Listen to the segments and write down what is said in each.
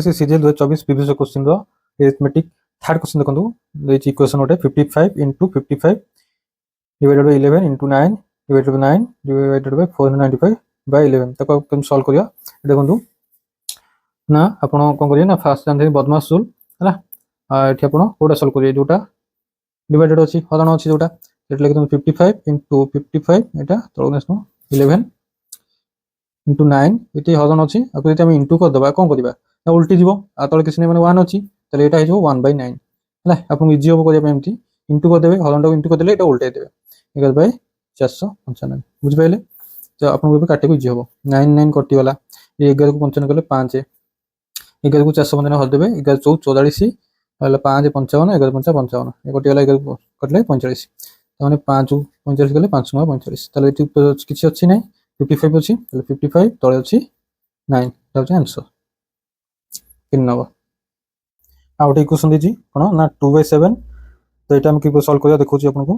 CGL 2024 previous question रो arithmetic third question देखंतु देछि equation ओटे 55 into 55 divided by 11 into 9 divided by 9 divided by 495 by 11 तको केम solve करिया देखंतु ना आपण कोन करिया ना फास्ट जानते बदमाश रूल हला एठी आपण कोडा सॉल्व करिया जोटा डिवाइडेड अछि हरण अछि जोटा एट लेके 55 into 55 एटा तळनेसनो 11 into 9 एटी हरण अछि आपन एटी हम इनटू कर दबा कोन करिबा ना उल्टी जीवो आ तळे किछ नै माने 1 अछि तले एटा हिजो 1/9 हला आपन इजी होबो करिया एमटी इनटू कर देबे हरण इनटू कर देले एटा उल्टाई देबे 11/495 बुझ पाइले तो आपन को काटे को इजी होबो 9 9 कटि वाला 11 को 55 करले 5 11 को 455 हल देबे 11 4 44 हला 5 55 11 5 55 ए कटि वाला 11 कटले 45 ताने 5 45 करले 5 9 45 तले एटी किछ अछि नै 55 अछि तले 55 तळे अछि 9 that is answer in number out equation दीजी कोन ना 2/7 तो एटा हम की सॉल्व करिया देखौ छी आपन को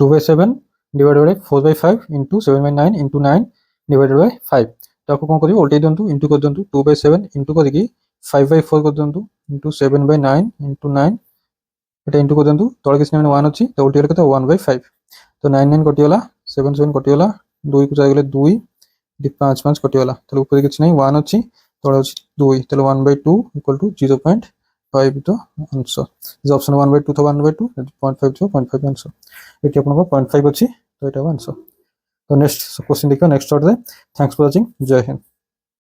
2/7 divided by 4/5 into 7/9 into 9 divided by 5 तो को कोन करियो उल्टे दंतु इनटू कर दंतु 2/7 इनटू कर की 5/4 कर दंतु into 7/9 into 9 एटा इनटू कर दंतु तळे किछ नै 1 अछि तो उल्टे केते 1/5 तो 9 9 कटि वाला 7 7 कटि वाला 2 को जाय गेले 2 5 5 कटि वाला तो ऊपर किछ नै 1 अछि तळे अछि 2 तले 1/2 equal to 0.5 तो आंसर इज ऑप्शन 1/2 तो 1/2 0.5 तो 0.5 आंसर एटी आपन को 0.5 अछि तो एटा आंसर तो नेक्स्ट क्वेश्चन देखो next short they thanks for watching जय हिंद।